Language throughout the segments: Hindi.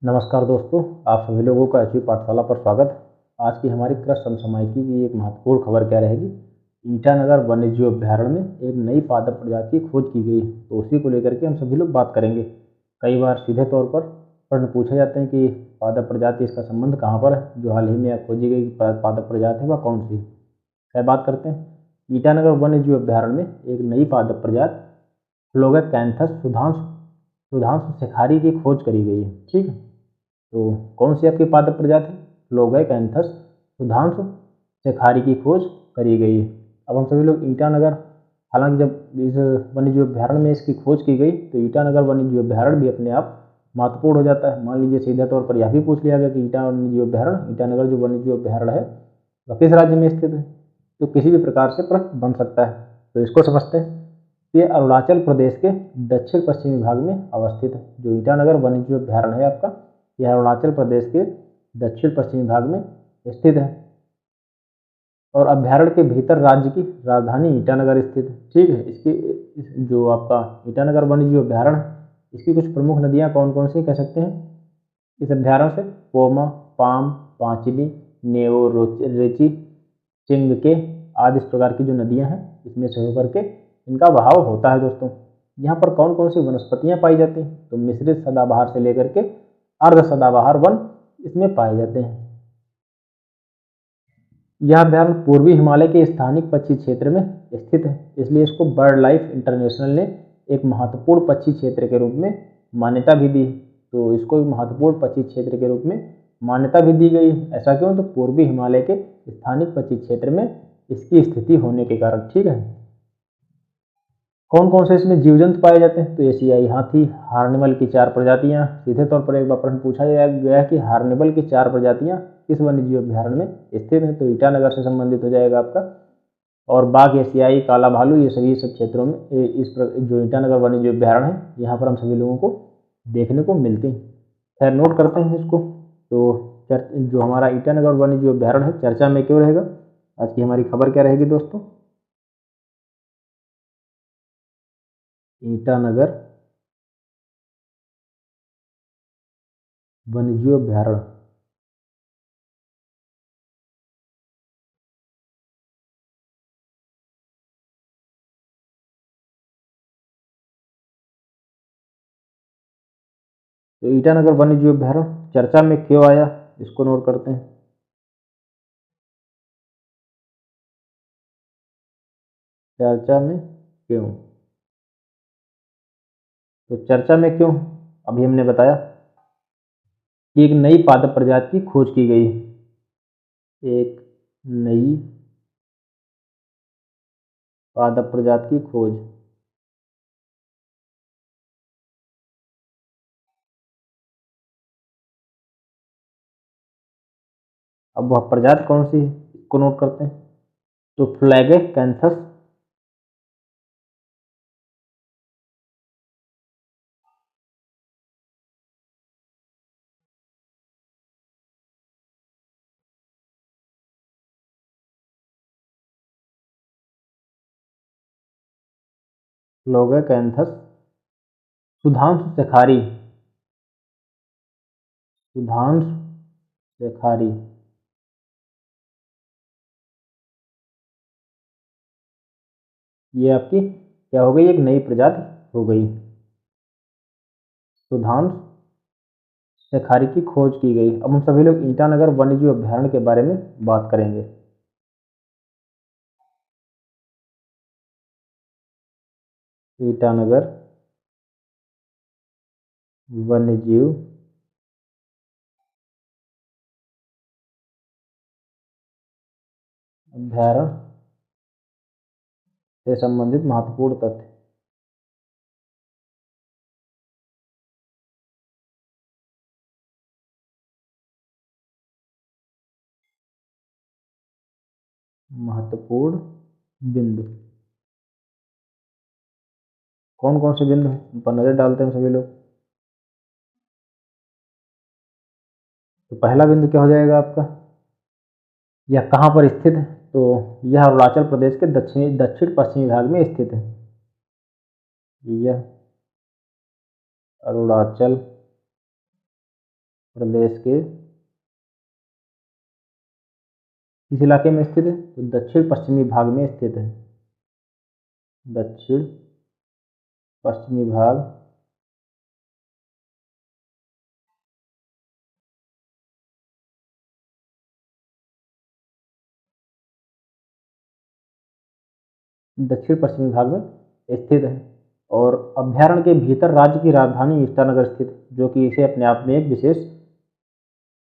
नमस्कार दोस्तों, आप सभी लोगों का एचपी पाठशाला पर स्वागत है। आज की हमारी कृषि समसामयिकी की एक महत्वपूर्ण खबर क्या रहेगी। ईटानगर वन्यजीव अभ्यारण्य में एक नई पादप प्रजाति की खोज की गई, तो उसी को लेकर के हम सभी लोग बात करेंगे। कई बार सीधे तौर पर प्रश्न पूछे जाते हैं कि पादप प्रजाति, इसका संबंध कहाँ पर है। जो हाल ही में खोजी गई पादप प्रजाति है वह कौन सी। क्या बात करते हैं। ईटानगर वन्यजीव अभ्यारण्य में एक नई पादप प्रजाति फ्लोगैकेंथस सुधांशु शेखारी की खोज करी गई है। ठीक है, तो कौन सी आपकी पादप प्रजाति फ्लोगैकेंथस सुधांशु शेखारी की खोज करी गई है। अब हम सभी लोग ईटानगर, हालांकि जब इस वन्यजीव अभ्यारण्य में इसकी खोज की गई तो ईटानगर वन्यजीव अभ्यारण्य भी अपने आप महत्वपूर्ण हो जाता है। मान लीजिए सीधे तौर पर यह भी पूछ लिया गया कि ईटानगर जो वन्यजीव अभ्यारण्य है वह किस राज्य में स्थित है, तो किसी भी प्रकार से प्रश्न बन सकता है। तो इसको समझते हैं। ये अरुणाचल प्रदेश के दक्षिण पश्चिमी भाग में अवस्थित है। जो ईटानगर वन्यजीव अभ्यारण्य है आपका, यह अरुणाचल प्रदेश के दक्षिण पश्चिमी भाग में स्थित है और अभ्यारण्य के भीतर राज्य की राजधानी ईटानगर स्थित है। ठीक है, इसकी जो आपका ईटानगर वन्यजीव अभ्यारण्य, इसकी कुछ प्रमुख नदियाँ कौन कौन सी कह सकते हैं। इस अभ्यारण्य से पोमा, पाम, पांचली, नेओ, रेची, चिंगके आदि इस प्रकार की जो नदियाँ हैं इसमें से होकर के इनका बहाव होता है। दोस्तों, यहाँ पर कौन कौन सी वनस्पतियाँ पाई जाती हैं, तो मिश्रित सदाबहार से लेकर के अर्ध सदाबहार वन इसमें पाए जाते हैं। यह अभ्यारण्य पूर्वी हिमालय के स्थानिक पक्षी क्षेत्र में स्थित है, इसलिए इसको बर्ड लाइफ इंटरनेशनल ने एक महत्वपूर्ण पक्षी क्षेत्र के रूप में मान्यता भी दी। तो इसको महत्वपूर्ण पक्षी क्षेत्र के रूप में मान्यता भी दी गई। ऐसा क्यों, तो पूर्वी हिमालय के स्थानिक पक्षी क्षेत्र में इसकी स्थिति होने के कारण। ठीक है, कौन कौन से इसमें जीव जंतु पाए जाते हैं, तो एशियाई हाथी, हार्निमल की 4 प्रजातियां। सीधे तौर पर एक बार प्रश्न पूछा गया कि हार्निमल की 4 प्रजातियां किस वन्यजीव अभ्यारण्य में स्थित हैं, तो ईटानगर से संबंधित हो जाएगा आपका। और बाघ, एशियाई, काला भालू, ये सभी सब क्षेत्रों में जो ईटानगर वन्यजीव अभ्यारण्य है यहाँ पर हम सभी लोगों को देखने को मिलते हैं। खैर, नोट करते हैं इसको। तो जो हमारा ईटानगर वन्यजीव अभ्यारण्य है चर्चा में क्यों रहेगा। आज की हमारी खबर क्या रहेगी दोस्तों, ईटानगर वन्यजीव अभ्यारण्य। तो ईटानगर वन्यजीव अभ्यारण्य चर्चा में क्यों आया, इसको नोट करते हैं। चर्चा में क्यों, तो चर्चा में क्यों, अभी हमने बताया कि एक नई पादप प्रजाति की खोज की गई। एक नई पादप प्रजाति की खोज। अब वह प्रजाति कौन सी है, इसको नोट करते हैं। तो फ्लैगेकैंथस फ्लैगेकैंथस सुधांशु शेखारी, सुधांशु शेखारी, ये आपकी क्या हो गई, एक नई प्रजाति हो गई। सुधांशु शेखारी की खोज की गई। अब हम सभी लोग ईटानगर वन्यजीव अभ्यारण्य के बारे में बात करेंगे। ईटानगर वन्यजीव अभ्यारण्य से संबंधित महत्वपूर्ण तथ्य। महत्वपूर्ण बिंदु कौन कौन से बिंदु हैं, पर नजर डालते हैं सभी लोग। तो पहला बिंदु क्या हो जाएगा आपका, यह कहाँ पर स्थित है, तो यह अरुणाचल प्रदेश के दक्षिण पश्चिमी भाग में स्थित है। यह अरुणाचल प्रदेश के किस इलाके में स्थित है? तो दक्षिण पश्चिमी भाग में स्थित है। दक्षिण पश्चिमी भाग दक्षिण पश्चिमी भाग में स्थित है और अभ्यारण्य के भीतर राज्य की राजधानी ईटानगर स्थित है, जो कि इसे अपने आप में एक विशेष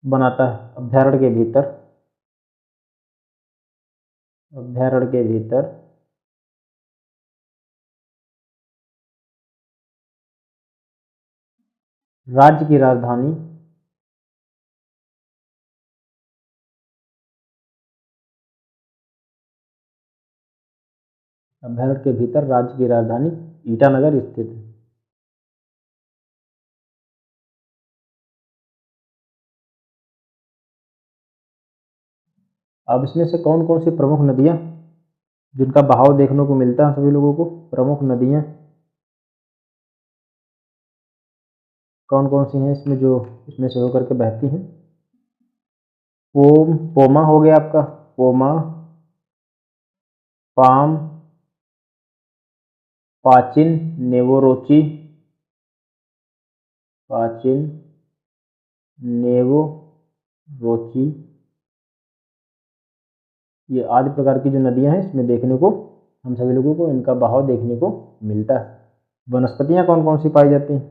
बनाता है। अभ्यारण्य के भीतर राज्य की राजधानी अभ्यारण्य के भीतर राज्य की राजधानी ईटानगर स्थित है। अब इसमें से कौन कौन सी प्रमुख नदियां जिनका बहाव देखने को मिलता है सभी लोगों को? प्रमुख नदियां कौन कौन सी हैं इसमें जो इसमें से होकर के बहती हैं? पोमा हो गया आपका, पोमा, पाम, पाचिन, नेवोरोची, ये आदि प्रकार की जो नदियां हैं इसमें देखने को हम सभी लोगों को इनका बहाव देखने को मिलता है। वनस्पतियां कौन कौन सी पाई जाती हैं?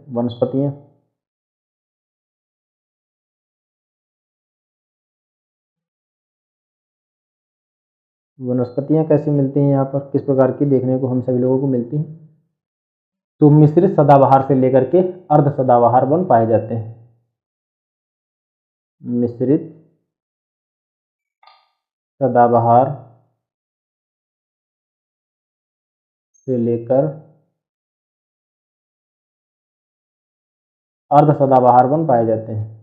वनस्पतियां कैसी मिलती हैं यहाँ पर, किस प्रकार की देखने को हम सभी लोगों को मिलती हैं? तो मिश्रित सदाबहार से लेकर के अर्ध सदाबहार वन पाए जाते हैं। मिश्रित सदाबहार से लेकर अर्ध सदाबहार वन पाए जाते हैं।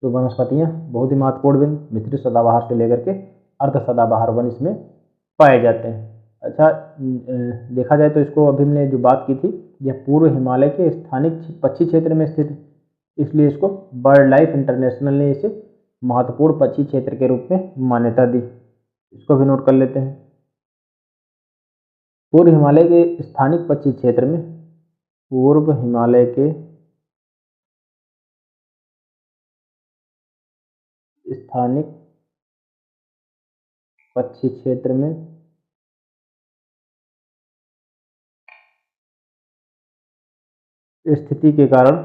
तो वनस्पतियां बहुत ही महत्वपूर्ण वन मिश्रित सदाबहार से लेकर के अर्ध सदाबहार वन इसमें पाए जाते हैं। अच्छा, देखा जाए तो इसको अभी हमने जो बात की थी, यह पूर्व हिमालय के स्थानिक पक्षी क्षेत्र में स्थित है, इसलिए इसको बर्ड लाइफ इंटरनेशनल ने इसे महत्वपूर्ण पक्षी क्षेत्र के रूप में मान्यता दी। इसको भी नोट कर लेते हैं। पूर्व हिमालय के स्थानिक पक्षी क्षेत्र में पूर्व हिमालय के स्थानिक पक्षी क्षेत्र में स्थिति के कारण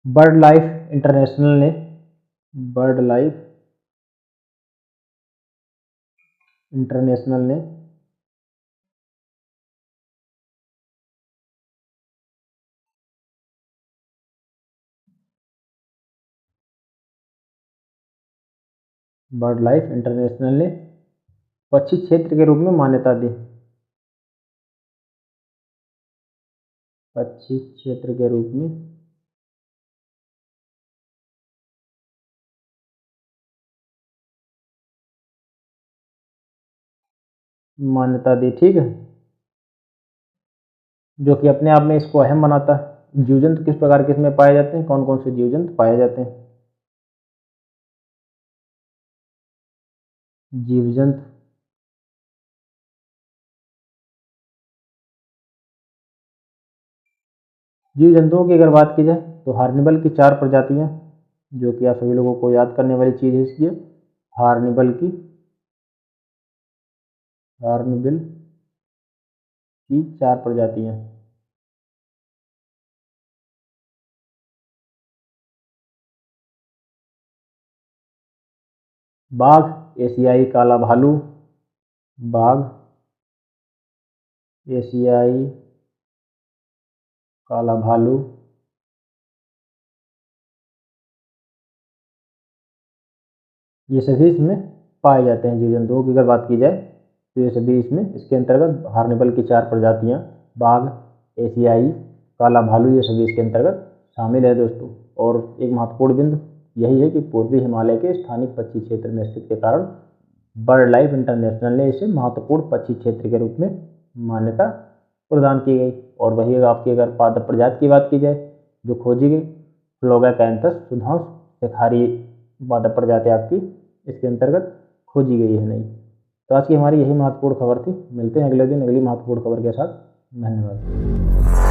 बर्ड लाइफ इंटरनेशनल ने बर्ड लाइफ इंटरनेशनल ने पक्षी क्षेत्र के रूप में मान्यता दी। पक्षी क्षेत्र के रूप में मान्यता दी, ठीक है, जो कि अपने आप में इसको अहम बनाता है। जीव जंतु किस प्रकार के इसमें पाए जाते हैं? कौन कौन से जीव जंतु पाए जाते हैं? जीव जंतुओं की अगर बात की जाए तो हार्निबल की 4 प्रजातियां, जो कि आप सभी लोगों को याद करने वाली चीज है इसकी, हार्निबल की 4 प्रजातियां। बाघ, एशियाई काला भालू, बाघ, एशियाई काला भालू, ये सभी इसमें पाए जाते हैं। जीव जंतुओं की अगर बात की जाए तो ये सभी इसमें इसके अंतर्गत हार्निबल की 4 प्रजातियां, बाघ, एशियाई काला भालू, ये सभी इसके अंतर्गत शामिल है दोस्तों। और एक महत्वपूर्ण बिंदु यही है कि पूर्वी हिमालय के स्थानिक पक्षी क्षेत्र में स्थित के कारण बर्ड लाइफ इंटरनेशनल ने इसे महत्वपूर्ण पक्षी क्षेत्र के रूप में मान्यता प्रदान की गई। और वही आपकी अगर पादप प्रजाति की बात की जाए जो खोजी गई, फ्लोगाकैंथस सुधांश शिखारी पादप प्रजाति आपकी इसके अंतर्गत खोजी गई है नहीं। तो आज की हमारी यही महत्वपूर्ण खबर थी। मिलते हैं अगले दिन अगली महत्वपूर्ण खबर के साथ। धन्यवाद।